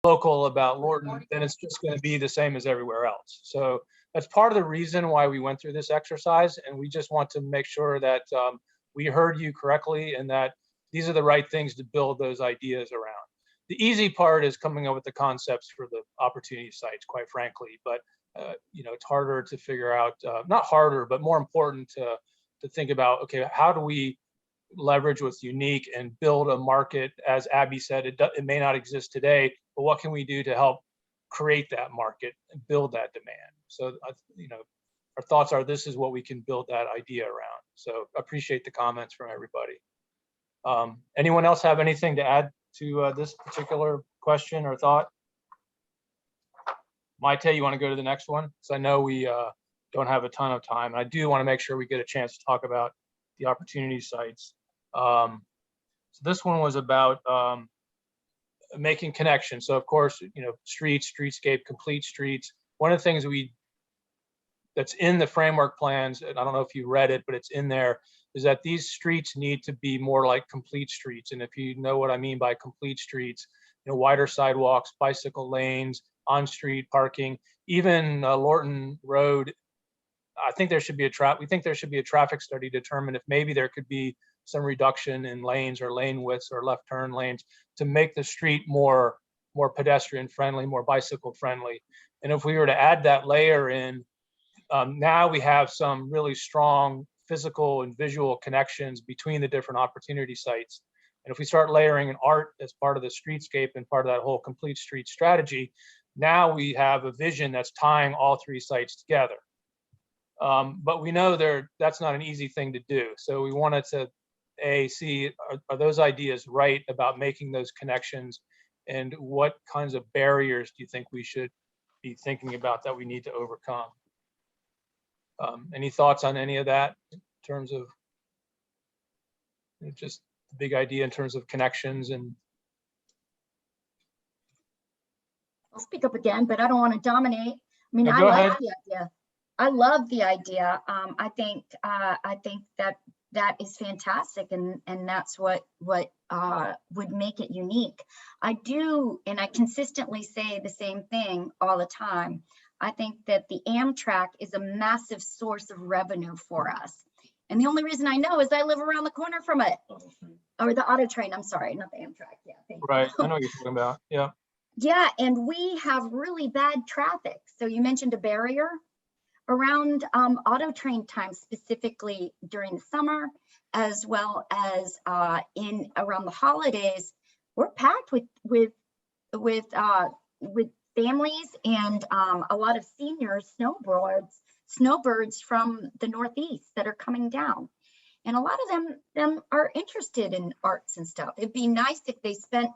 local about Lorton, then it's just going to be the same as everywhere else. So that's part of the reason why we went through this exercise, and we just want to make sure that we heard you correctly and that these are the right things to build those ideas around. The easy part is coming up with the concepts for the opportunity sites, quite frankly, but it's harder to figure out, not harder, but more important to think about, okay, how do we leverage what's unique and build a market? As Abby said, it may not exist today, but what can we do to help create that market and build that demand? So, our thoughts are this is what we can build that idea around. So appreciate the comments from everybody. Anyone else have anything to add to this particular question or thought? Maite, you want to go to the next one? So I know we don't have a ton of time. I do want to make sure we get a chance to talk about the opportunity sites. So this one was about making connections. So of course, streets, streetscape, complete streets. One of the things that's in the framework plans, and I don't know if you read it, but it's in there, is that these streets need to be more like complete streets. And if you know what I mean by complete streets, wider sidewalks, bicycle lanes, on-street parking, even Lorton Road. I think there should be we think there should be a traffic study to determine if maybe there could be some reduction in lanes or lane widths or left turn lanes to make the street more pedestrian friendly, more bicycle friendly. And if we were to add that layer in, now we have some really strong physical and visual connections between the different opportunity sites. And if we start layering in art as part of the streetscape and part of that whole complete street strategy, now we have a vision that's tying all three sites together. But we know that's not an easy thing to do. So we wanted to see, are those ideas right about making those connections, and what kinds of barriers do you think we should be thinking about that we need to overcome? Any thoughts on any of that in terms of just the big idea in terms of connections? And I'll speak up again, but I don't want to dominate. I mean, no, I go like ahead. the idea. I love the idea. I think that is fantastic, and that's what would make it unique. I do, and I consistently say the same thing all the time. I think that the Amtrak is a massive source of revenue for us. And the only reason I know is I live around the corner from it. Or the auto train, I'm sorry, not the Amtrak. Yeah, thank Right, you. I know what you're talking about, yeah. Yeah, and we have really bad traffic. So you mentioned a barrier around auto train time, specifically during the summer, as well as around the holidays. We're packed with families and a lot of seniors, snowbirds from the Northeast that are coming down. And a lot of them are interested in arts and stuff. It'd be nice if they spent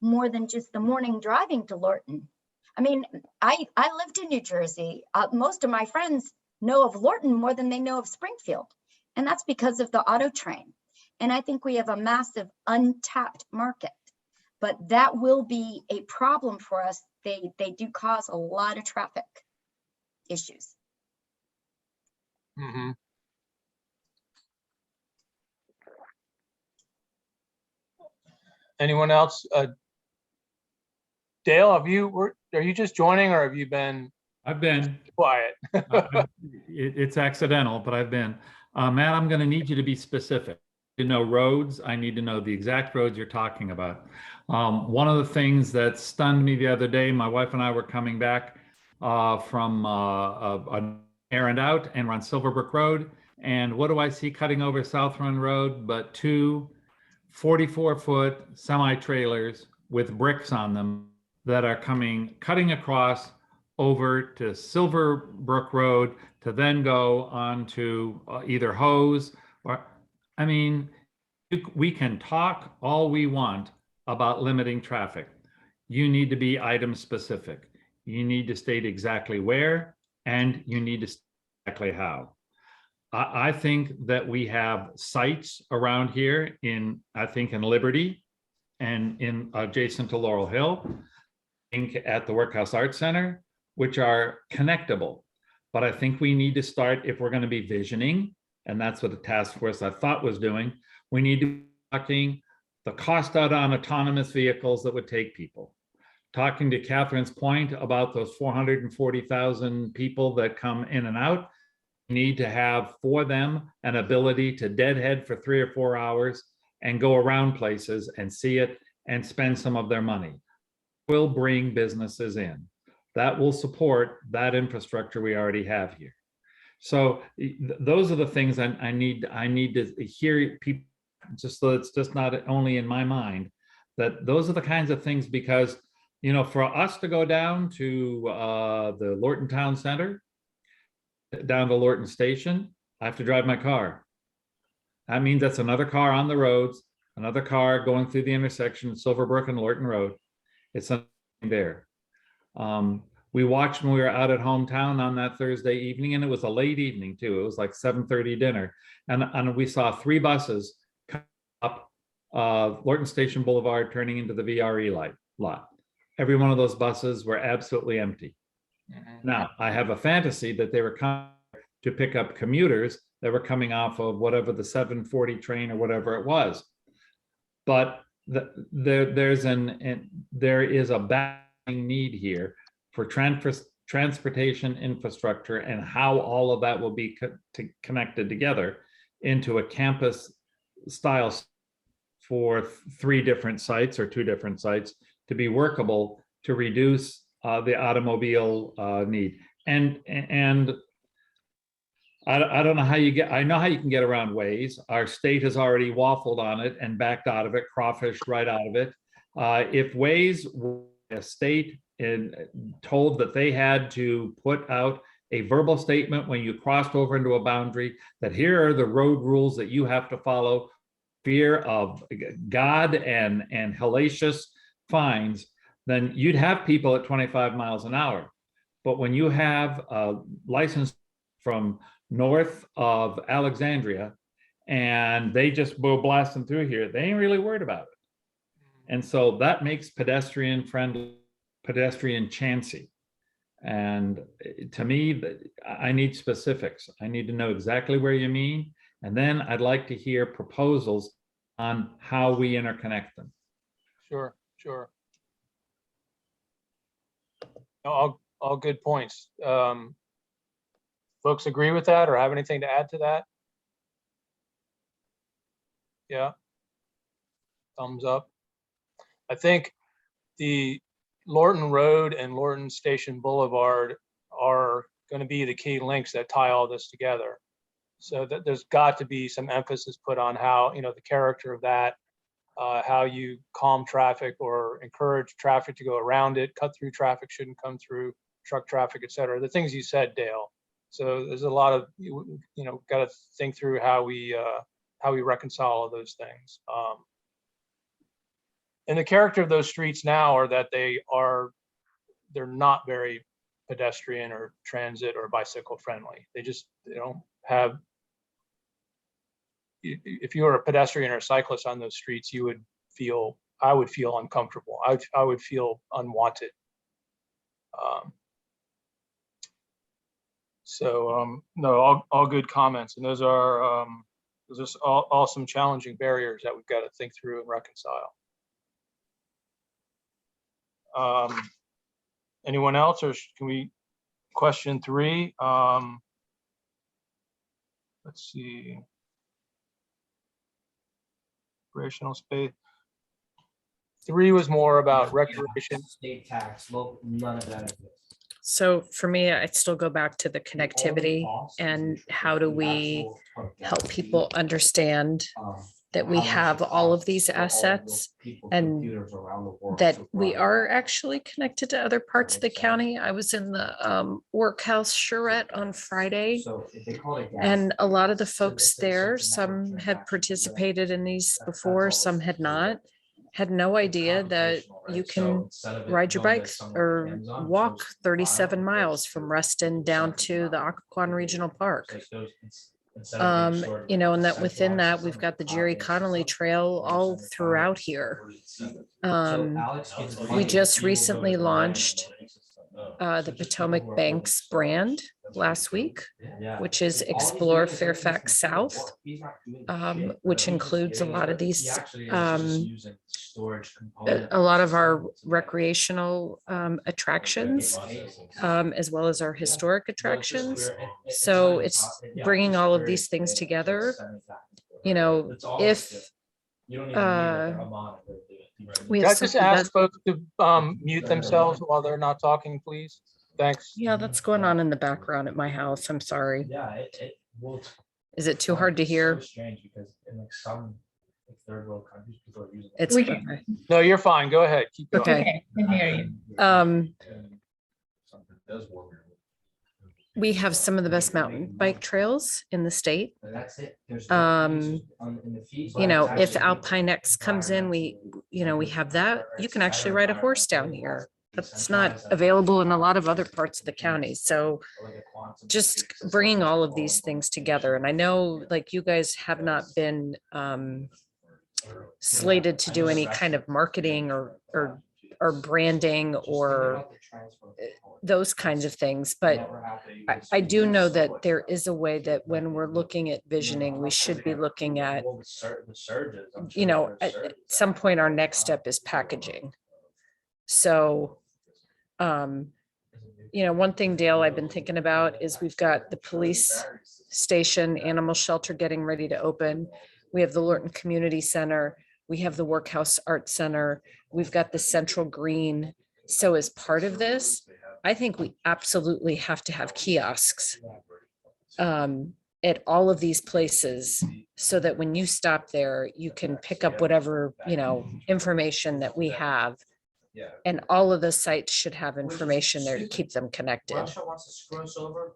more than just the morning driving to Lorton. I mean, I lived in New Jersey. Most of my friends know of Lorton more than they know of Springfield. And that's because of the auto train. And I think we have a massive untapped market, but that will be a problem for us. They do cause a lot of traffic issues. Mm-hmm. Anyone else? Dale, are you just joining, or have you been? I've been quiet. It's accidental, but I've been. Matt, I'm going to need you to be specific. To know roads, I need to know the exact roads you're talking about. One of the things that stunned me the other day, my wife and I were coming back from an errand out, and we're on Silverbrook Road. And what do I see cutting over South Run Road but two 44-foot semi-trailers with bricks on them that are cutting across over to Silverbrook Road to then go on to either Hose or, I mean, we can talk all we want about limiting traffic. You need to be item specific. You need to state exactly where, and you need to state exactly how. I think that we have sites around here I think in Liberty and in adjacent to Laurel Hill, at the Workhouse Arts Center, which are connectable. But I think we need to start, if we're going to be visioning, and that's what the task force I thought was doing, we need to be talking the cost out on autonomous vehicles that would take people, talking to Catherine's point about those 440,000 people that come in and out, need to have for them an ability to deadhead for 3 or 4 hours and go around places and see it and spend some of their money. Will bring businesses in. That will support that infrastructure we already have here. So those are the things I need to hear people, just so it's just not only in my mind, that those are the kinds of things, because, you know, for us to go down to the Lorton Town Center, down to Lorton Station, I have to drive my car. That means that's another car on the roads, another car going through the intersection of Silverbrook and Lorton Road. It's something there. We watched when we were out at hometown on that Thursday evening, and it was a late evening too. It was like 7:30 dinner, and we saw 3 buses come up Lorton Station Boulevard, turning into the VRE lot. Every one of those buses were absolutely empty. Now, I have a fantasy that they were coming to pick up commuters that were coming off of whatever the 740 train or whatever it was. But there is a backing need here for transportation infrastructure and how all of that will be connected together into a campus style for 3 different sites or 2 different sites to be workable to reduce the automobile need. And I don't know how you get, I know how you can get around Waze. Our state has already waffled on it and backed out of it, crawfished right out of it. If Waze were a state and told that they had to put out a verbal statement when you crossed over into a boundary, that here are the road rules that you have to follow, fear of God and hellacious fines, then you'd have people at 25 miles an hour. But when you have a license from north of Alexandria and they just go blasting through here, they ain't really worried about it. And so that makes pedestrian friendly, pedestrian chancy. And to me, I need specifics. I need to know exactly where you mean. And then I'd like to hear proposals on how we interconnect them. Sure. All good points. Folks agree with that or have anything to add to that? Yeah. Thumbs up. I think the Lorton Road and Lorton Station Boulevard are going to be the key links that tie all this together. So that there's got to be some emphasis put on how, you know, the character of that, how you calm traffic or encourage traffic to go around it, cut through traffic shouldn't come through, truck traffic, et cetera. The things you said, Dale. So there's a lot of, you know, got to think through how we reconcile all those things. And the character of those streets now are that they're not very pedestrian or transit or bicycle friendly. They don't have, if you were a pedestrian or a cyclist on those streets, I would feel uncomfortable. I would feel unwanted. No, all good comments. And those are all some challenging barriers that we've got to think through and reconcile. Anyone else, or can we question 3? Let's see. Recreational space. 3 was more about recreation. State tax, local, none of that exists. So for me, I'd still go back to the connectivity and how do we help people understand that we have all of these assets and that we are actually connected to other parts of the county. I was in the workhouse charrette on Friday, and a lot of the folks there, some had participated in these before, some had not, had no idea that you can ride your bike or walk 37 miles from Reston down to the Occoquan Regional Park. You know, and that within that, we've got the Jerry Connolly Trail all throughout here. We just recently launched the Potomac Banks brand. last week, Yeah. which is All he's Explore doing is Fairfax looking for South, He's not doing shit, which but he's just includes a getting lot of it. He these, actually is just using storage component a lot of our to, like, recreational attractions, as well as our historic attractions. It's So like, it's yeah, bringing just all of storage, these things it's together. just sending back and forth. You know, That's all if it's You don't even need like a monitor to do it. we Can I have just something ask that's, folks to mute themselves while they're not talking, please? Thanks. yeah, that's going on in the background at my house. I'm sorry. Yeah, well, Is it too hard to hear? So strange because in like some like third world countries, people are using. It's We can- okay. No, you're fine. Go ahead. Keep going. Okay. Okay, I can hear you. Something does work. We have some of the best mountain bike trails in the state. That's it. You know, if Alpine X comes in, we have that. You can actually ride a horse down here. That's not available in a lot of other parts of the county. So just bringing all of these things together. And I know like you guys have not been slated to do any kind of marketing or branding or those kinds of things, but I do know that there is a way that when we're looking at visioning, we should be looking at, you know, at some point, our next step is packaging. So, you know, one thing, Dale, I've been thinking about is we've got the police station, animal shelter getting ready to open. We have the Lorton Community Center. We have the Workhouse Art Center. We've got the Central Green. So as part of this, I think we absolutely have to have kiosks at all of these places so that when you stop there, you can pick up whatever, you know, information that we have. And all of the sites should have information there to keep them connected.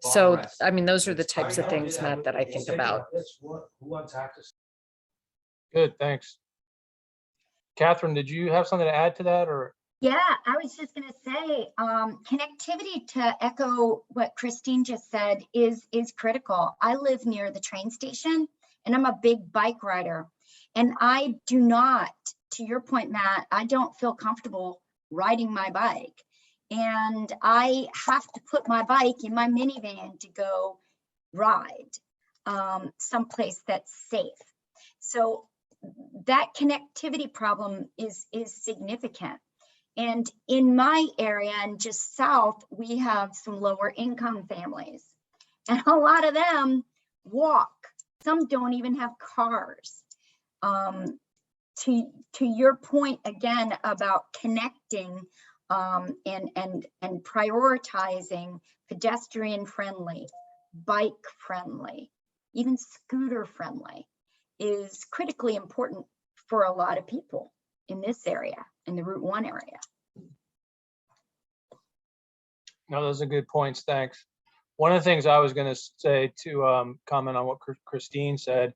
So, I mean, those are the types of things, Matt, that I think about. Good, thanks. Catherine, did you have something to add to that or? Yeah, I was just gonna say, connectivity, to echo what Christine just said, is critical. I live near the train station and I'm a big bike rider. And I do not, to your point, Matt, I don't feel comfortable riding my bike. And I have to put my bike in my minivan to go ride someplace that's safe. So that connectivity problem is significant. And in my area and just south, we have some lower income families. And a lot of them walk. Some don't even have cars. To your point again about connecting and prioritizing pedestrian friendly, bike friendly, even scooter friendly is critically important for a lot of people in this area, in the Route 1 area. No, those are good points. Thanks. One of the things I was going to say to comment on what Christine said,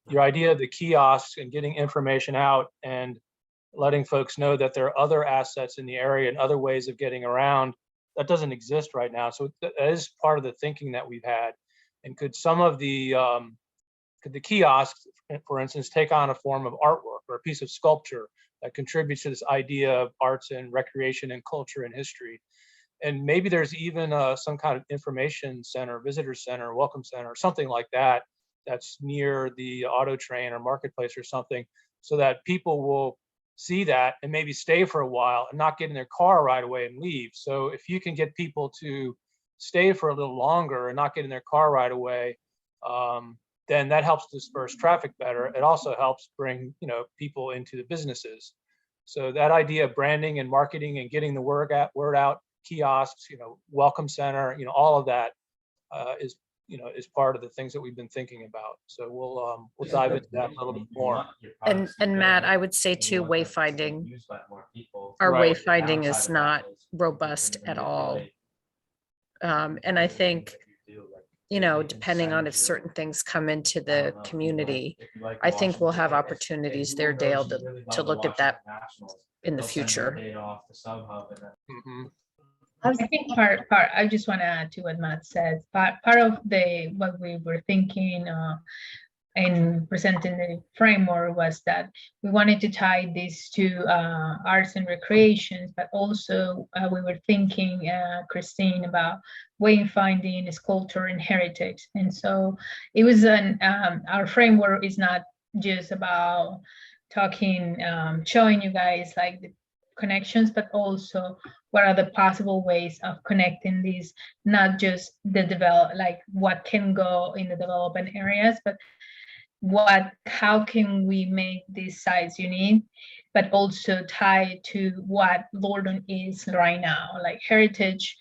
your idea of the kiosks and getting information out and letting folks know that there are other assets in the area and other ways of getting around, that doesn't exist right now. So that is part of the thinking that we've had. And could some of the kiosks, for instance, take on a form of artwork or a piece of sculpture that contributes to this idea of arts and recreation and culture and history? And maybe there's even some kind of information center, visitor center, welcome center, something like that, that's near the auto train or marketplace or something, so that people will see that and maybe stay for a while and not get in their car right away and leave. So if you can get people to stay for a little longer and not get in their car right away, then that helps disperse traffic better. It also helps bring, you know, people into the businesses. So that idea of branding and marketing and getting the word out, kiosks, you know, welcome center, you know, all of that is part of the things that we've been thinking about. So we'll dive into that a little bit more. And Matt, I would say too, wayfinding. Our Right. wayfinding is not robust at all. And I think, you know, depending on if certain things come into the community, I think we'll have opportunities there, Dale, to look at that in the future. Mhm. I think part, I just want to add to what Matt says. Part of what we were thinking, in presenting the framework was that we wanted to tie this to arts and recreations, but also we were thinking, Christine, about wayfinding, sculpture, and heritage. And so it was our framework is not just about talking, showing you guys like the connections, but also what are the possible ways of connecting these, not just the like what can go in the development areas, but how can we make these sites unique, but also tie to what Lorton is right now, like heritage,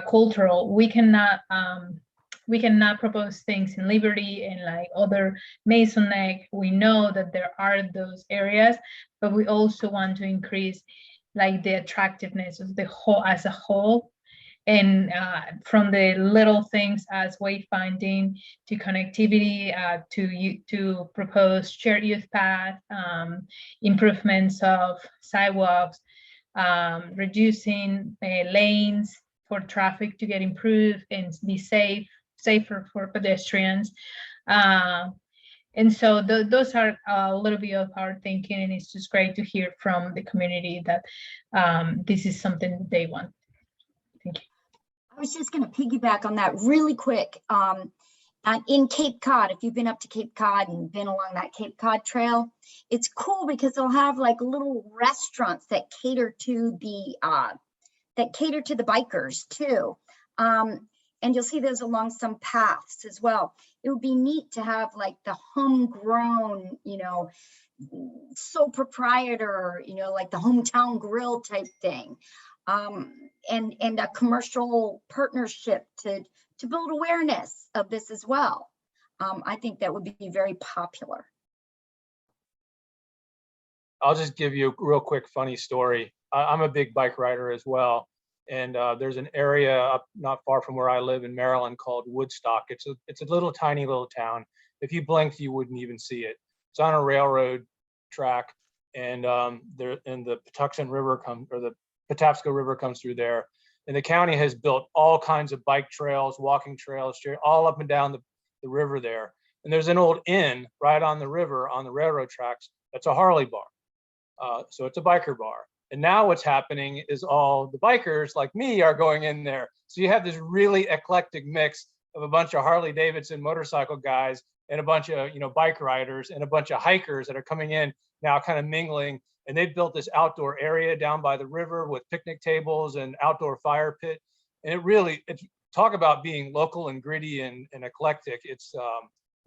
cultural. We cannot propose things in Liberty and like other Mason Neck. We know that there are those areas, but we also want to increase like the attractiveness of the whole as a whole. And from the little things as wayfinding to connectivity, to propose shared youth path, improvements of sidewalks, reducing lanes for traffic to get improved and be safer for pedestrians. And so those are a little bit of our thinking, and it's just great to hear from the community that this is something that they want. Thank you. I was just going to piggyback on that really quick. And in Cape Cod, if you've been up to Cape Cod and been along that Cape Cod trail, it's cool because they'll have like little restaurants that cater to the bikers too. And you'll see those along some paths as well. It would be neat to have like the homegrown, sole proprietor, like the hometown grill type thing. And a commercial partnership to build awareness of this as well. I think that would be very popular. I'll just give you a real quick funny story. I'm a big bike rider as well. And there's an area up not far from where I live in Maryland called Woodstock. It's a little tiny little town. If you blinked, you wouldn't even see it. It's on a railroad track, and the Patuxent River the Patapsco River comes through there. And the county has built all kinds of bike trails, walking trails, all up and down the river there. And there's an old inn right on the river on the railroad tracks. That's a Harley bar. So it's a biker bar. And now what's happening is all the bikers like me are going in there. So you have this really eclectic mix of a bunch of Harley Davidson motorcycle guys and a bunch of bike riders and a bunch of hikers that are coming in now, kind of mingling. And they've built this outdoor area down by the river with picnic tables and outdoor fire pit. And it's talk about being local and gritty and eclectic. It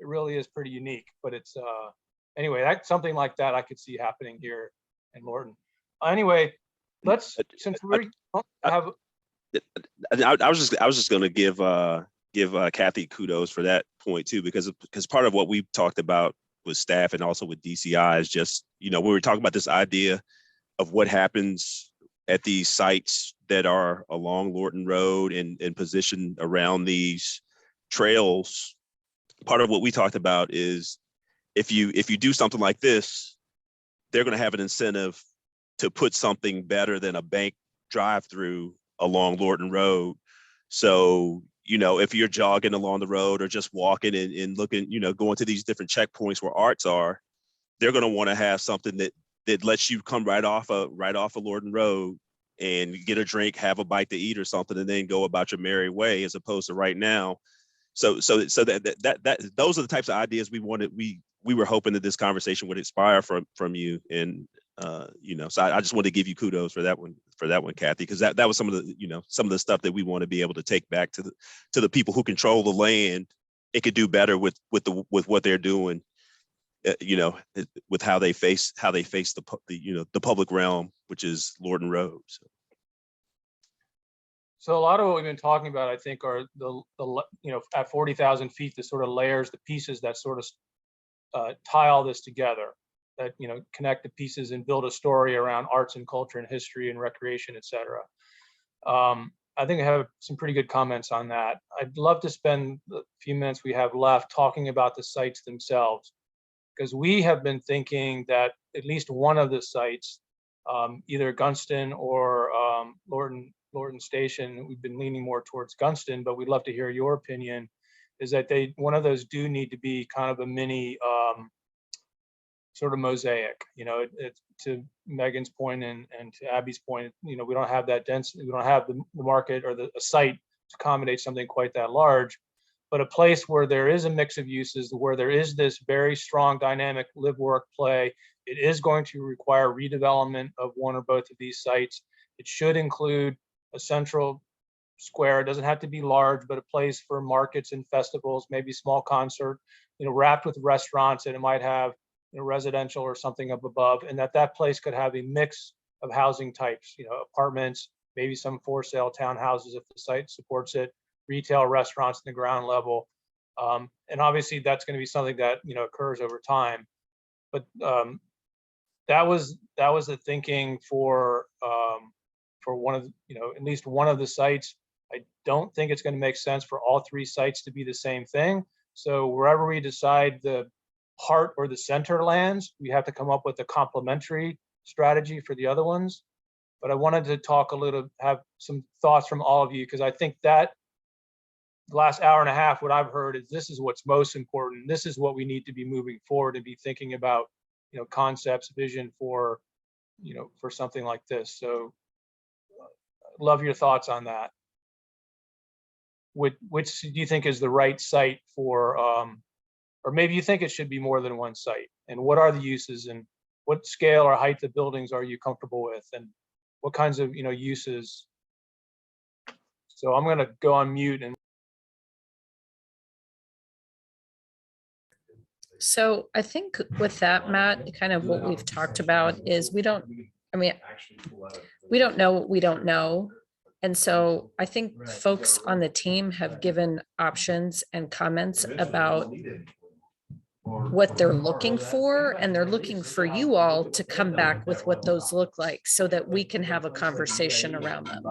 really is pretty unique. But it's anyway, that's something like that I could see happening here in Lorton. Anyway, since we have. I was just going to give Kathy kudos for that point too, because part of what we talked about with staff and also with DCI is just, we were talking about this idea of what happens at these sites that are along Lorton Road and positioned around these trails. Part of what we talked about is if you do something like this, they're going to have an incentive to put something better than a bank drive-through along Lorton Road. So, if you're jogging along the road or just walking and looking, going to these different checkpoints where arts are, they're going to want to have something that lets you come right off of Lorton Road and get a drink, have a bite to eat or something, and then go about your merry way, as opposed to right now. So that those are the types of ideas we were hoping that this conversation would inspire from you. And so I just wanted to give you kudos for that one, Kathy, because that was some of the stuff that we want to be able to take back to the people who control the land. It could do better with what they're doing, with how they face the public realm, which is Lorton Road. So a lot of what we've been talking about, I think, are the at 40,000 feet, the sort of layers, the pieces that sort of tie all this together, that connect the pieces and build a story around arts and culture and history and recreation, et cetera. I think I have some pretty good comments on that. I'd love to spend the few minutes we have left talking about the sites themselves, because we have been thinking that at least one of the sites, either Gunston or Lorton Station, we've been leaning more towards Gunston, but we'd love to hear your opinion, is that one of those do need to be kind of a mini sort of mosaic. You know, it's to Megan's point and to Abby's point, you know, we don't have that density, we don't have the market or a site to accommodate something quite that large, but a place where there is a mix of uses, where there is this very strong dynamic live, work, play. It is going to require redevelopment of one or both of these sites. It should include a central square. It doesn't have to be large, but a place for markets and festivals, maybe small concert, you know, wrapped with restaurants, and it might have, you know, residential or something up above, and that place could have a mix of housing types, you know, apartments, maybe some for sale townhouses if the site supports it, retail, restaurants in the ground level. And obviously that's going to be something that, you know, occurs over time. But that was the thinking for one of, you know, at least one of the sites. I don't think it's going to make sense for all three sites to be the same thing. So wherever we decide the heart or the center lands, we have to come up with a complementary strategy for the other ones. But I wanted to talk a little, have some thoughts from all of you, because I think that the last hour and a half, what I've heard is this is what's most important. This is what we need to be moving forward and be thinking about, you know, concepts, vision for, you know, for something like this. So love your thoughts on that. Which do you think is the right site for, or maybe you think it should be more than one site? And what are the uses, and what scale or height of buildings are you comfortable with, and what kinds of, you know, uses? So I'm going to go on mute. And So I think with that, Matt, kind of what we've talked about is we don't know what we don't know. And so I think folks on the team have given options and comments about what they're looking for, and they're looking for you all to come back with what those look like so that we can have a conversation around them.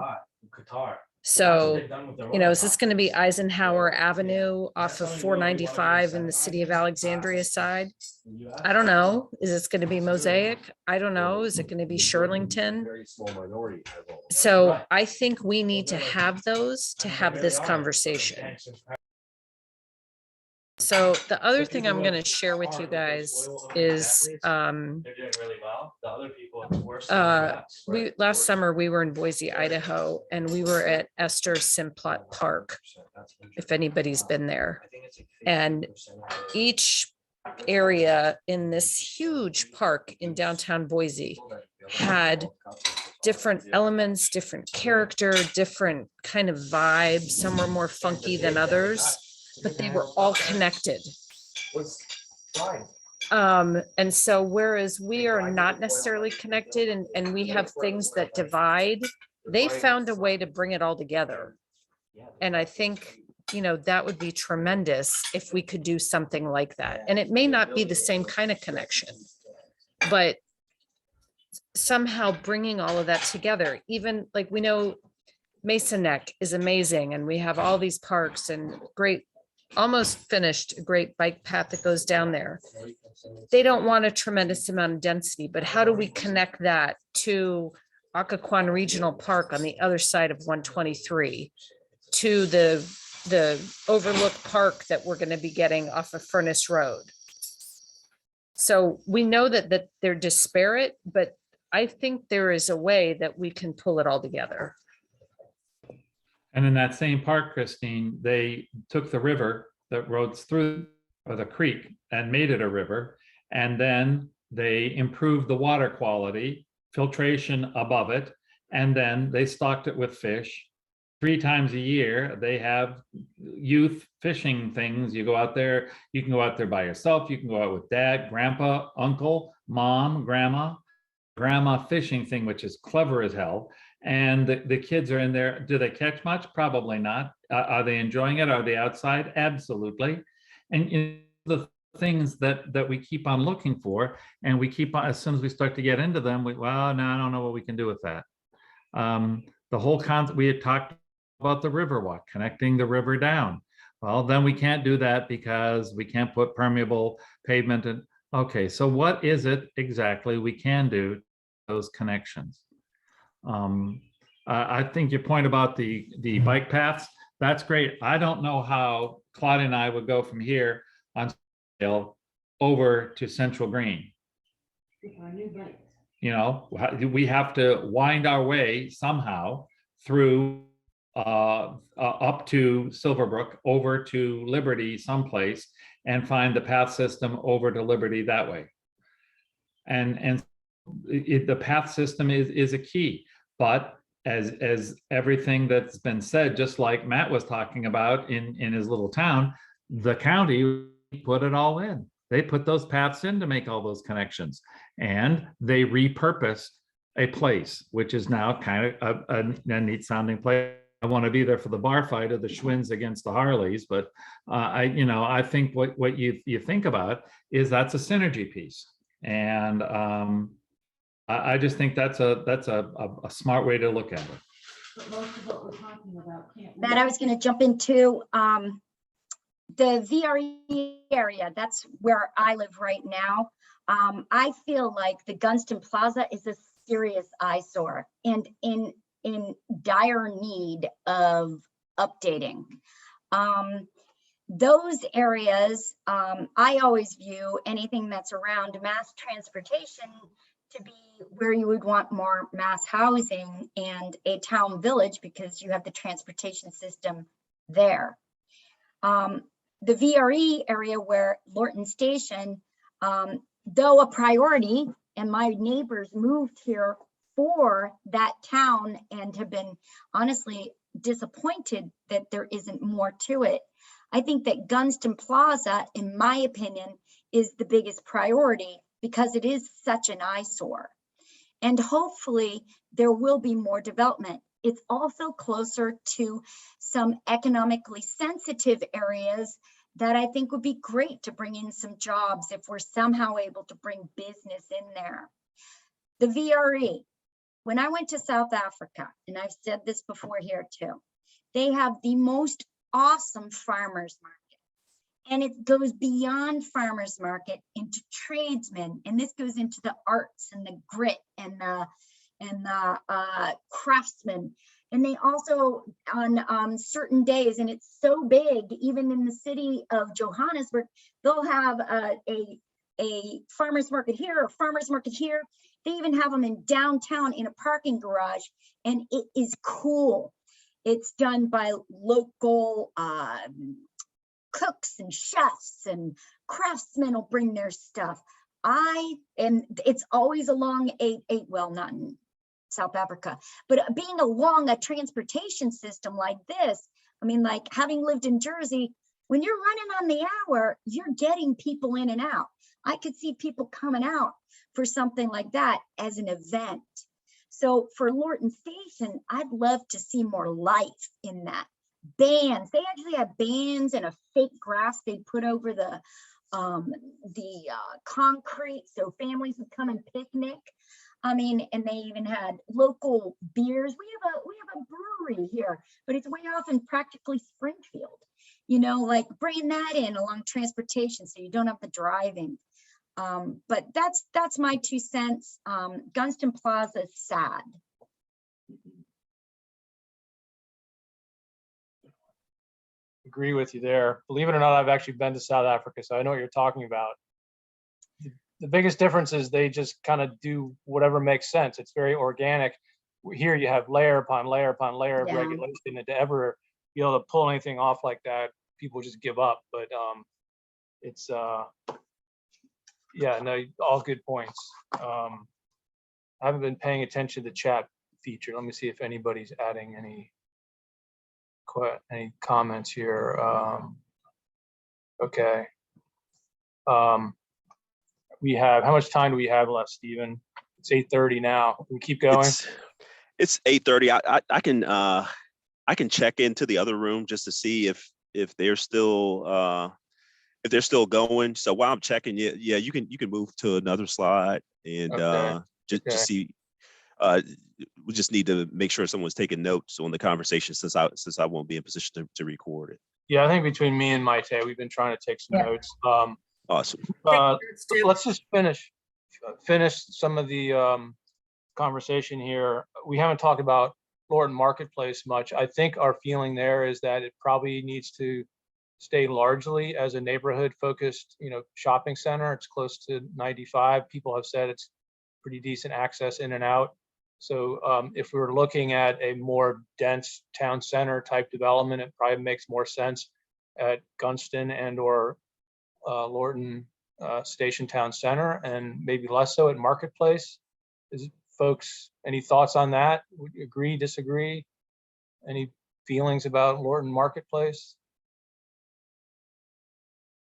So, you know, is this going to be Eisenhower Avenue off of 495 in the city of Alexandria side? I don't know. Is this going to be Mosaic? I don't know. Is it going to be Shirlington? So I think we need to have those to have this conversation. So the other thing I'm going to share with you guys is last summer we were in Boise, Idaho, and we were at Esther Simplot Park, if anybody's been there. And each area in this huge park in downtown Boise had different elements, different character, different kind of vibe. Some were more funky than others, but they were all connected. And so whereas we are not necessarily connected and we have things that divide, they found a way to bring it all together. And I think, you know, that would be tremendous if we could do something like that. And it may not be the same kind of connection, but somehow bringing all of that together, even like we know Mason Neck is amazing, and we have all these parks and great, almost finished, a great bike path that goes down there. They don't want a tremendous amount of density, but how do we connect that to Occoquan Regional Park on the other side of 123, to the Overlook Park that we're going to be getting off of Furnace Road? So we know that they're disparate, but I think there is a way that we can pull it all together. And in that same park, Christine, they took the river that runs through, or the creek, and made it a river. And then they improved the water quality, filtration above it, and then they stocked it with fish. 3 times a year, they have youth fishing things. You go out there, you can go out there by yourself, you can go out with dad, grandpa, uncle, mom, grandma fishing thing, which is clever as hell. And the kids are in there. Do they catch much? Probably not. Are they enjoying it? Are they outside? Absolutely. And you know, the things that we keep on looking for, and we keep on, as soon as we start to get into them, well, no, I don't know what we can do with that. The whole concept, we had talked about the river walk, connecting the river down. Well, then we can't do that because we can't put permeable pavement in. Okay, so what is it exactly we can do those connections? I think your point about the bike paths, that's great. I don't know how Claudia and I would go from here on Hill over to Central Green. You know, we have to wind our way somehow through up to Silverbrook, over to Liberty someplace, and find the path system over to Liberty that way. And the path system is a key, but as everything that's been said, just like Matt was talking about in his little town, the county put it all in. They put those paths in to make all those connections, and they repurposed a place, which is now kind of a neat sounding place. I want to be there for the bar fight of the Schwinns against the Harleys, but I think what you think about is that's a synergy piece, and I just think that's a smart way to look at it. But most of what we're talking about can't. That I was going to jump into the VRE area. That's where I live right now. I feel like the Gunston Plaza is a serious eyesore and in dire need of updating. Those areas, I always view anything that's around mass transportation to be where you would want more mass housing and a town village, because you have the transportation system there. The VRE area where Lorton Station, though a priority, and my neighbors moved here for that town and have been honestly disappointed that there isn't more to it. I think that Gunston Plaza, in my opinion, is the biggest priority because it is such an eyesore. And hopefully there will be more development. It's also closer to some economically sensitive areas that I think would be great to bring in some jobs if we're somehow able to bring business in there. The VRE, when I went to South Africa, and I've said this before here too, they have the most awesome farmers market. And it goes beyond farmers market into tradesmen. And this goes into the arts and the grit and the craftsmen. And they also on certain days, and it's so big, even in the city of Johannesburg, they'll have a farmer's market here, a farmer's market here. They even have them in downtown in a parking garage, and it is cool. It's done by local cooks and chefs, and craftsmen will bring their stuff. And it's always along well, not in South Africa, but being along a transportation system like this, I mean, like having lived in Jersey, when you're running on the hour, you're getting people in and out. I could see people coming out for something like that as an event. So for Lorton Station, I'd love to see more life in that. Bands, they actually have bands and a fake grass they put over the concrete so families would come and picnic. I mean, and they even had local beers. We have a brewery here, but it's way off in practically Springfield. You know, like bringing that in along transportation so you don't have the driving. But that's my 2 cents. Gunston Plaza is sad. Agree with you there. Believe it or not, I've actually been to South Africa, so I know what you're talking about. The biggest difference is they just kind of do whatever makes sense. It's very organic. Here you have layer upon layer upon layer of regulation, and to ever be able to pull anything off like that, people just give up. But it's yeah, no, all good points. I haven't been paying attention to the chat feature. Let me see if anybody's adding any comments here. Okay. We have, how much time do we have left, Stephen? It's 8:30 now. Can we keep going? It's 8:30. I can check into the other room just to see if they're still going. So while I'm checking, yeah, you can move to another slide and Okay. just see. We just need to make sure someone's taking notes on the conversation since I won't be in position to record it. Yeah, I think between me and Maite, we've been trying to take some notes. Awesome. Let's just finish some of the conversation here. We haven't talked about Lorton Marketplace much. I think our feeling there is that it probably needs to stay largely as a neighborhood focused, shopping center. It's close to 95. People have said it's pretty decent access in and out. So if we were looking at a more dense town center type development, it probably makes more sense at Gunston and or Lorton Station Town Center, and maybe less so at Marketplace. Folks, any thoughts on that? Would you agree, disagree? Any feelings about Lorton Marketplace?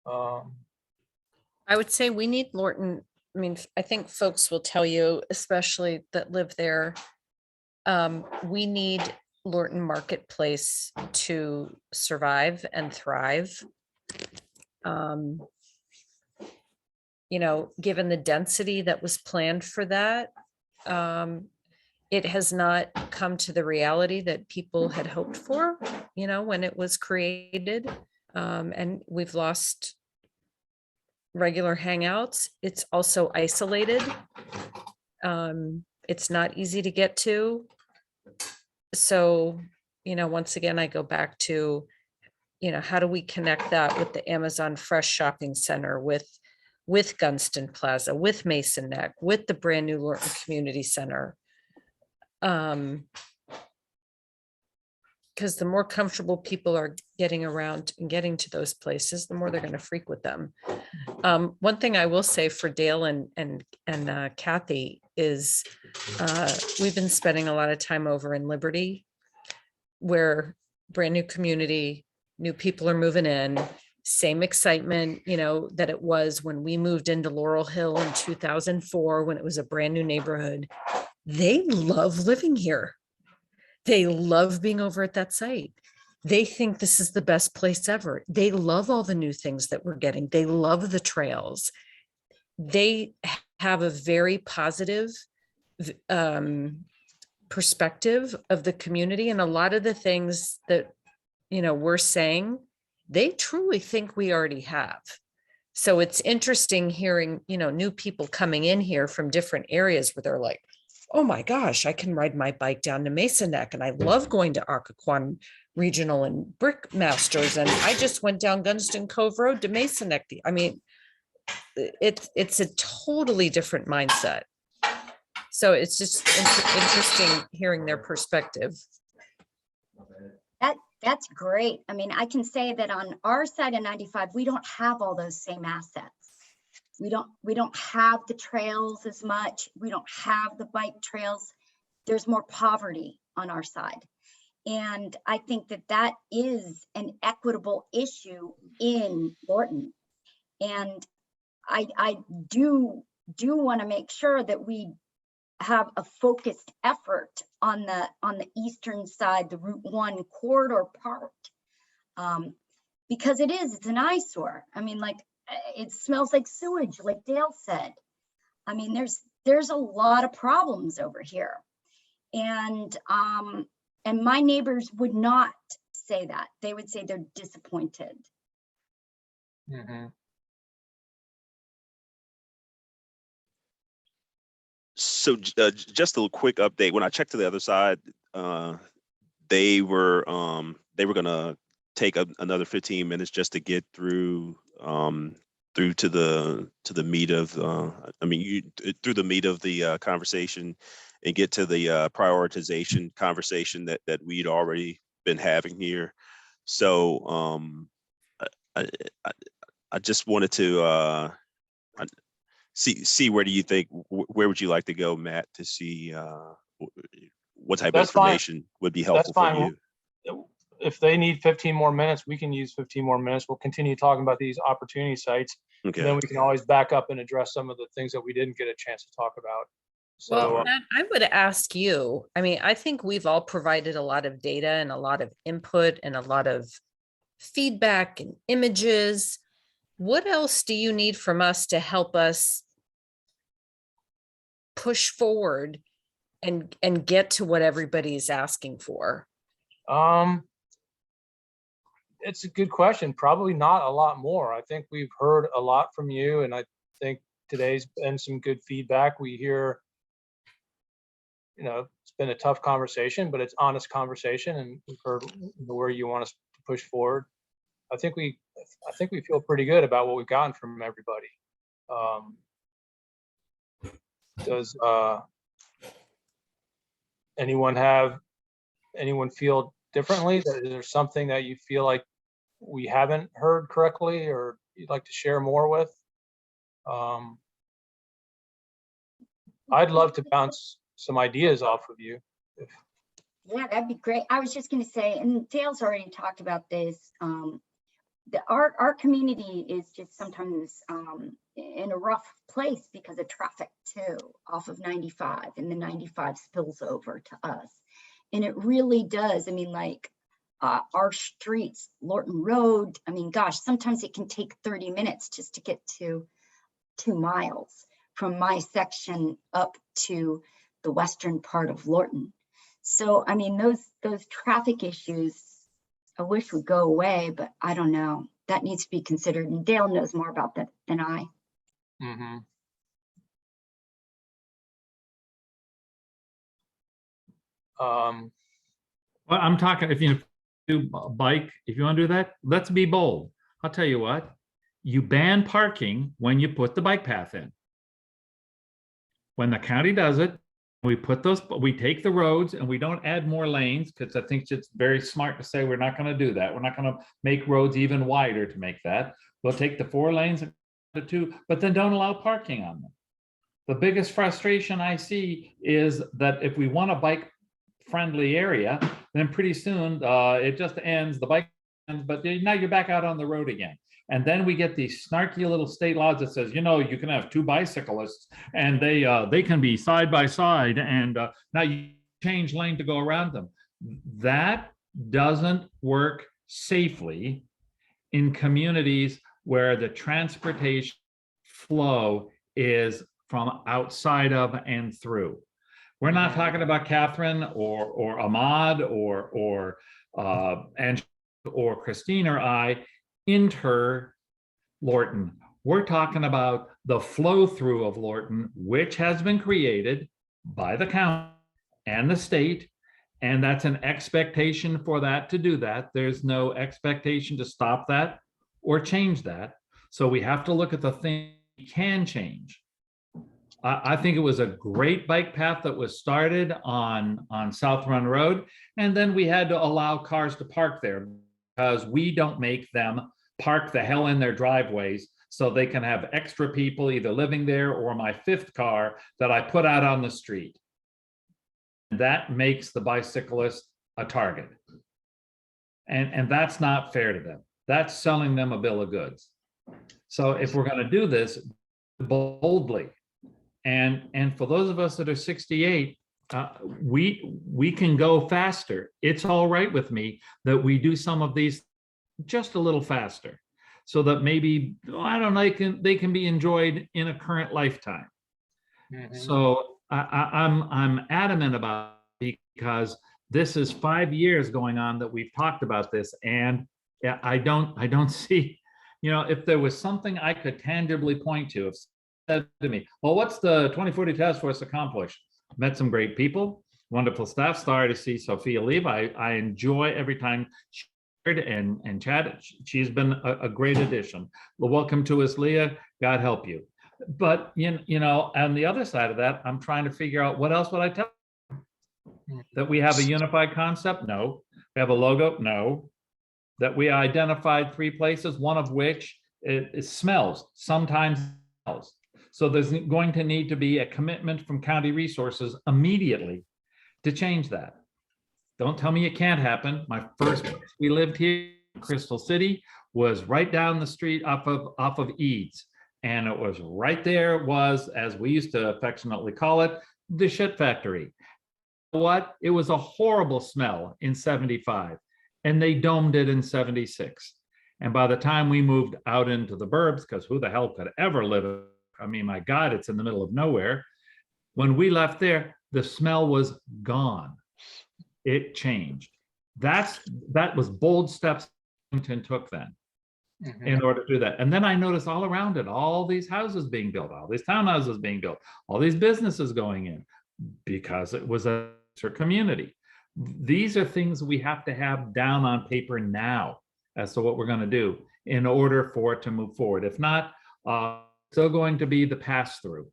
I would say we need Lorton. I mean, I think folks will tell you, especially that live there, we need Lorton Marketplace to survive and thrive. Given the density that was planned for that, it has not come to the reality that people had hoped for, when it was created. And we've lost regular hangouts. It's also isolated. It's not easy to get to. So, once again, I go back to, how do we connect that with the Amazon Fresh Shopping Center, with Gunston Plaza, with Mason Neck, with the brand new Lorton Community Center? Because the more comfortable people are getting around and getting to those places, the more they're going to frequent them. One thing I will say for Dale and Kathy is we've been spending a lot of time over in Liberty, where brand new community, new people are moving in, same excitement, that it was when we moved into Laurel Hill in 2004, when it was a brand new neighborhood. They love living here. They love being over at that site. They think this is the best place ever. They love all the new things that we're getting. They love the trails. They have a very positive perspective of the community, and a lot of the things that, we're saying, they truly think we already have. So it's interesting hearing, new people coming in here from different areas where they're like, oh my gosh, I can ride my bike down to Mason Neck, and I love going to Occoquan Regional and Brickmasters, and I just went down Gunston Cove Road to Mason Neck. I mean, it's a totally different mindset. So it's just interesting hearing their perspective. That's great. I mean, I can say that on our side of 95, we don't have all those same assets. We don't have the trails as much. We don't have the bike trails. There's more poverty on our side. And I think that is an equitable issue in Lorton. And I do want to make sure that we have a focused effort on the eastern side, the Route 1 corridor part, because it's an eyesore. I mean, like, it smells like sewage, like Dale said. I mean, there's a lot of problems over here, and my neighbors would not say that. They would say they're disappointed. Mm-hmm. So just a quick update. When I checked to the other side, they were gonna take another 15 minutes just to get through to the meat of through the meat of the conversation, and get to the prioritization conversation that we'd already been having here. So I just wanted to see where do you think, where would you like to go, Matt, to see what type of information would be helpful for you? If they need 15 more minutes, we can use 15 more minutes. We'll continue talking about these opportunity sites. Okay. And then we can always back up and address some of the things that we didn't get a chance to talk about. So, well, Matt, I would ask you, I mean, I think we've all provided a lot of data and a lot of input and a lot of feedback and images. What else do you need from us to help us push forward and get to what everybody's asking for? It's a good question. Probably not a lot more. I think we've heard a lot from you, and I think today's been some good feedback. We hear, it's been a tough conversation, but it's honest conversation, and we've heard where you want us to push forward. I think we feel pretty good about what we've gotten from everybody. Does anyone feel differently? Is there something that you feel like we haven't heard correctly or you'd like to share more with? I'd love to bounce some ideas off of you. Yeah, that'd be great. I was just going to say, and Dale's already talked about this. Our community is just sometimes in a rough place because of traffic too, off of 95, and the 95 spills over to us. And it really does. I mean, like our streets, Lorton Road, I mean, gosh, sometimes it can take 30 minutes just to get to 2 miles from my section up to the western part of Lorton. So, I mean, those traffic issues, I wish would go away, but I don't know. That needs to be considered, and Dale knows more about that than I. Mm-hmm. Well, I'm talking, if you do bike, if you want to do that, let's be bold. I'll tell you what, you ban parking when you put the bike path in. When the county does it, we take the roads and we don't add more lanes, because I think it's very smart to say we're not going to do that. We're not going to make roads even wider to make that. We'll take the 4 lanes to 2, but then don't allow parking on them. The biggest frustration I see is that if we want a bike friendly area, then pretty soon it just ends, the bike ends, but now you're back out on the road again. And then we get these snarky little state laws that says, you know, you can have 2 bicyclists and they can be side by side, and now you change lane to go around them. That doesn't work safely in communities where the transportation flow is from outside of and through. We're not talking about Catherine or Ahmad or Christine or I enter Lorton. We're talking about the flow through of Lorton, which has been created by the county and the state, and that's an expectation for that to do that. There's no expectation to stop that or change that. So we have to look at the thing we can change. I think it was a great bike path that was started on South Run Road, and then we had to allow cars to park there because we don't make them park the hell in their driveways so they can have extra people either living there or my 5th car that I put out on the street. That makes the bicyclist a target. And that's not fair to them. That's selling them a bill of goods. So if we're going to do this boldly, and for those of us that are 68, we can go faster. It's all right with me that we do some of these just a little faster, so that maybe, I don't know, they can be enjoyed in a current lifetime. Mm-hmm. So I'm adamant about it because this is 5 years going on that we've talked about this, and I don't see, you know, if there was something I could tangibly point to, if said to me, well, what's the 2040 task force accomplished? Met some great people, wonderful staff. Sorry to see Sophia leave. I enjoy every time she shared and chatted. She's been a great addition. Well, welcome to us, Leah. God help you. But you know, on the other side of that, I'm trying to figure out what else would I tell them? That we have a unified concept? No. We have a logo? No. That we identified 3 places, one of which it smells, sometimes smells. So there's going to need to be a commitment from county resources immediately to change that. Don't tell me it can't happen. My first place we lived here, Crystal City, was right down the street off of Eads. And it was right there was, as we used to affectionately call it, the shit factory. What? It was a horrible smell in 75, and they domed it in 76. And by the time we moved out into the burbs, because who the hell could ever live? I mean, my God, it's in the middle of nowhere. When we left there, the smell was gone. It changed. That was bold steps Washington took then in order to do that. And then I noticed all around it, all these houses being built, all these townhouses being built, all these businesses going in, because it was a community. These are things we have to have down on paper now. as to what we're going to do in order for it to move forward. If not, still going to be the pass-through.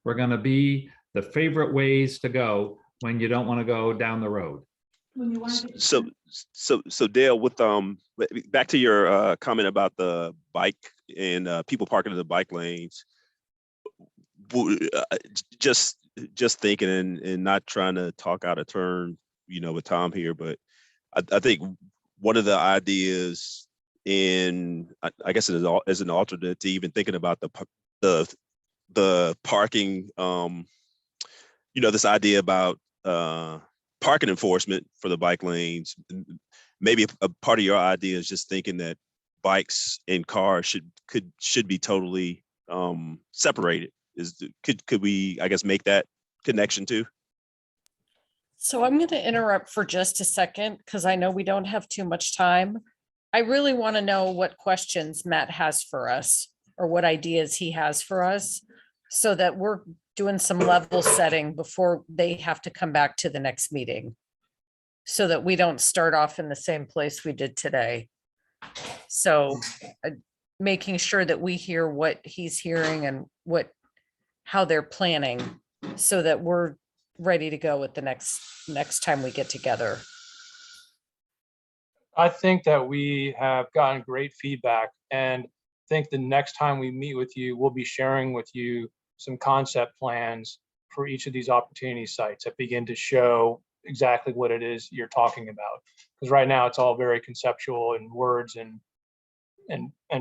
We're going to be the favorite ways to go when you don't want to go down the road. When you want to. So Dale, with back to your comment about the bike and people parking in the bike lanes, just thinking and not trying to talk out of turn, with Tom here, but I think one of the ideas I guess it is as an alternate to even thinking about the parking, this idea about parking enforcement for the bike lanes. Maybe a part of your idea is just thinking that bikes and cars should be totally separated. Could we, I guess, make that connection too? So I'm going to interrupt for just a second because I know we don't have too much time. I really want to know what questions Matt has for us or what ideas he has for us so that we're doing some level setting before they have to come back to the next meeting so that we don't start off in the same place we did today. So making sure that we hear what he's hearing and how they're planning so that we're ready to go at the next time we get together. I think that we have gotten great feedback, and I think the next time we meet with you, we'll be sharing with you some concept plans for each of these opportunity sites that begin to show exactly what it is you're talking about. Because right now it's all very conceptual in words and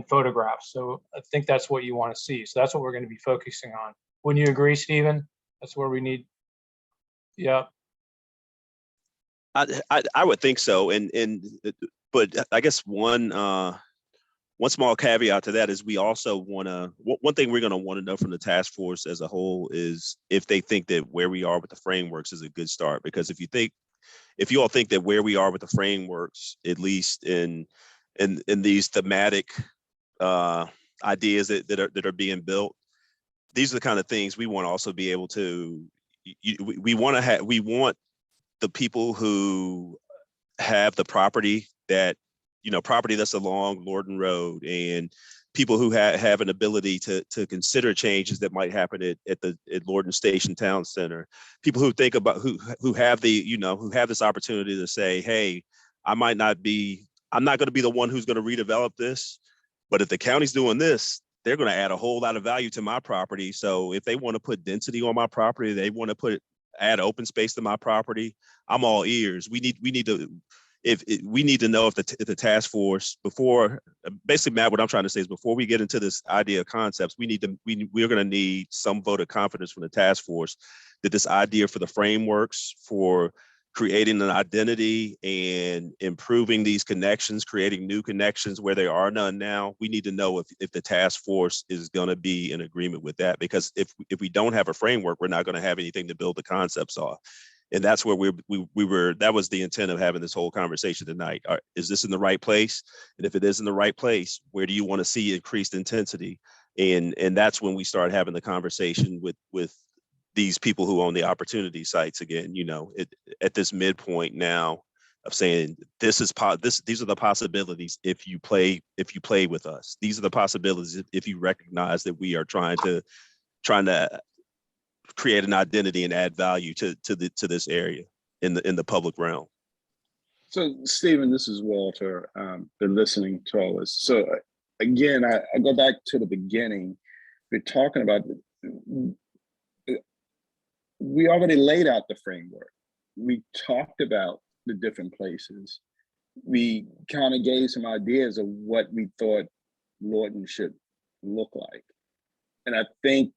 photographs. So I think that's what you want to see. So that's what we're going to be focusing on. Wouldn't you agree, Stephen? That's where we need. Yeah. I would think so, but I guess one small caveat to that is we also want to. One thing we're going to want to know from the task force as a whole is if they think that where we are with the frameworks is a good start. Because if you all think that where we are with the frameworks, at least in these thematic ideas that are being built, these are the kind of things we want to also be able to. We want the people who have the property property that's along Lorton Road, and people who have an ability to consider changes that might happen at Lorton Station Town Center, people who think about who have this opportunity to say, hey, I'm not going to be the one who's going to redevelop this, but if the county's doing this, they're going to add a whole lot of value to my property. So if they want to put density on my property, they want to add open space to my property, I'm all ears. We need to know if the task force, before, basically, Matt, what I'm trying to say is before we get into this idea of concepts, we're going to need some vote of confidence from the task force that this idea for the frameworks for creating an identity and improving these connections, creating new connections where there are none now. We need to know if the task force is going to be in agreement with that, because if we don't have a framework, we're not going to have anything to build the concepts off. And that's where that was the intent of having this whole conversation tonight. Is this in the right place? And if it is in the right place, where do you want to see increased intensity? And that's when we start having the conversation with these people who own the opportunity sites again, at this midpoint now of saying these are the possibilities if you play with us. These are the possibilities if you recognize that we are trying to create an identity and add value to this area in the public realm. So Stephen, this is Walter. Been listening to all this. So again, I go back to the beginning. We're talking about we already laid out the framework. We talked about the different places. We kind of gave some ideas of what we thought Lorton should look like. And I think,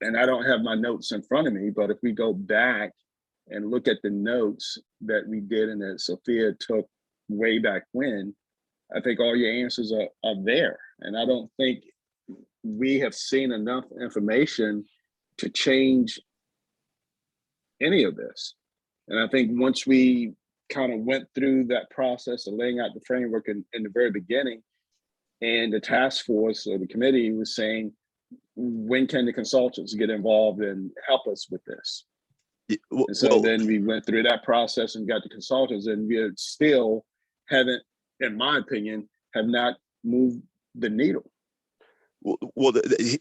and I don't have my notes in front of me, but if we go back and look at the notes that we did and that Sophia took way back when, I think all your answers are there. And I don't think we have seen enough information to change any of this. And I think once we kind of went through that process of laying out the framework in the very beginning, and the task force or the committee was saying, when can the consultants get involved and help us with this? And so then we went through that process and got the consultants, and we still haven't in my opinion, have not moved the needle. Well,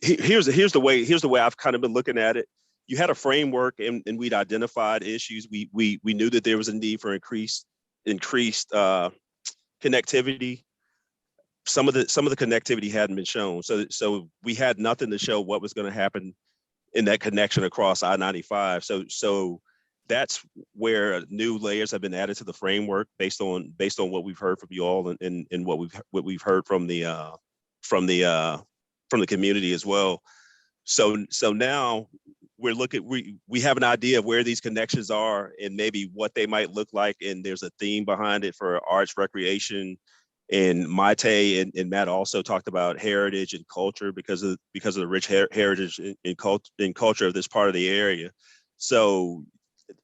here's the way I've kind of been looking at it. You had a framework, and we'd identified issues. We knew that there was a need for increased connectivity. Some of the connectivity hadn't been shown, so we had nothing to show what was going to happen in that connection across I-95. So that's where new layers have been added to the framework based on what we've heard from you all and what we've heard from the community as well. So now we're looking, we have an idea of where these connections are and maybe what they might look like. And there's a theme behind it for arts, recreation. And Maite and Matt also talked about heritage and culture because of the rich heritage and culture of this part of the area. So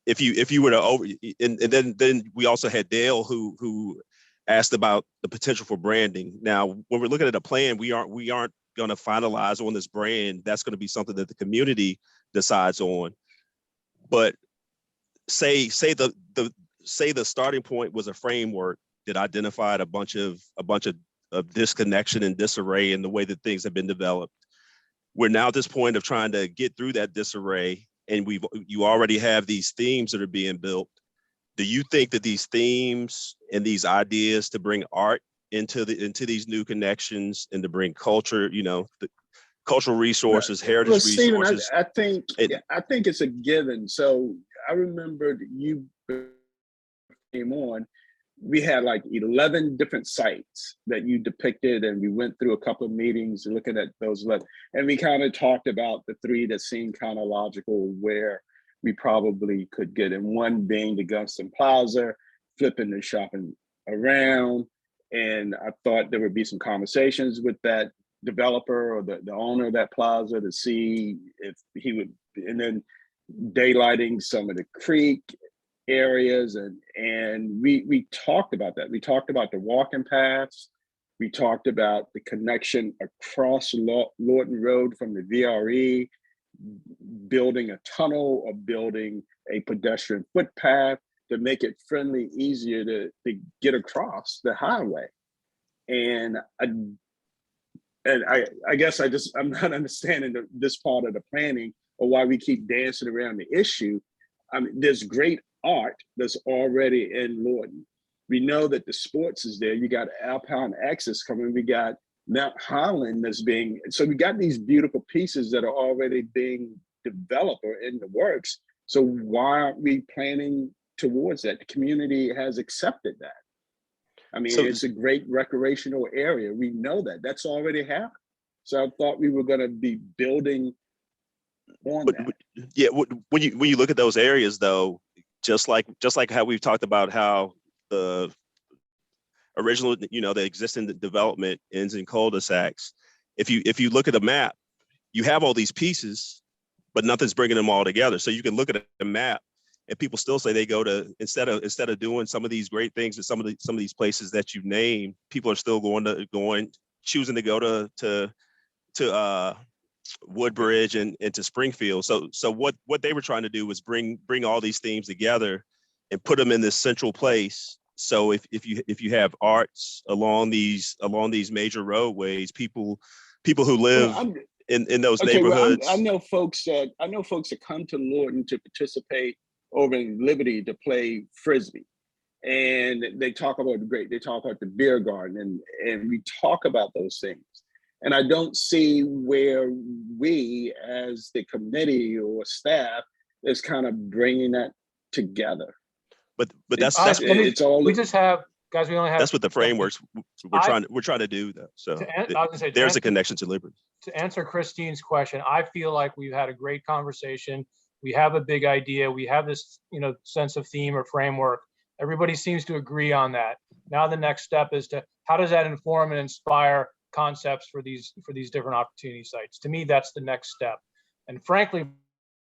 if you were to and then we also had Dale who asked about the potential for branding. Now, when we're looking at a plan, we aren't going to finalize on this brand. That's going to be something that the community decides on. But say the starting point was a framework that identified a bunch of disconnection and disarray in the way that things have been developed. We're now at this point of trying to get through that disarray, and you already have these themes that are being built. Do you think that these themes and these ideas to bring art into these new connections and to bring culture, the cultural resources, heritage resources? Stephen, I think it's a given. So I remember you came on. We had like 11 different sites that you depicted, and we went through a couple of meetings looking at those, and we kind of talked about the three that seemed kind of logical where we probably could get, and one being the Gunston Plaza, flipping the shopping around. And I thought there would be some conversations with that developer or the owner of that plaza to see if he would, and then daylighting some of the creek areas, and we talked about that. We talked about the walking paths. We talked about the connection across Lorton Road from the VRE, building a tunnel or building a pedestrian footpath to make it friendly, easier to get across the highway. And I guess I'm not understanding this part of the planning or why we keep dancing around the issue. I mean, there's great art that's already in Lorton. We know that the sports is there. You got Alpine Access coming. We got Mount Highland that's being, so we got these beautiful pieces that are already being developed or in the works. So why aren't we planning towards that? The community has accepted that. I mean, it's a great recreational area. We know that. That's already happened. So I thought we were going to be building on that. Yeah, when you look at those areas, though, just like how we've talked about how the original, the existing development ends in cul-de-sacs. If you look at a map, you have all these pieces, but nothing's bringing them all together. So you can look at a map, and people still say they go to, instead of doing some of these great things at some of these places that you named, people are still choosing to go to Woodbridge and to Springfield. So what they were trying to do was bring all these themes together and put them in this central place. So if you have arts along these major roadways, people who live in those neighborhoods. Well, I know folks that come to Lorton to participate over in Liberty to play Frisbee. And they talk about the beer garden, and we talk about those things. And I don't see where we as the committee or staff is kind of bringing that together. But that's it's all. We just have, guys, we only have. That's what the frameworks we're trying to do, though. So there's a connection to Liberty. To answer Christine's question, I feel like we've had a great conversation. We have a big idea. We have this, sense of theme or framework. Everybody seems to agree on that. Now the next step is how does that inform and inspire concepts for these different opportunity sites? To me, that's the next step. And frankly,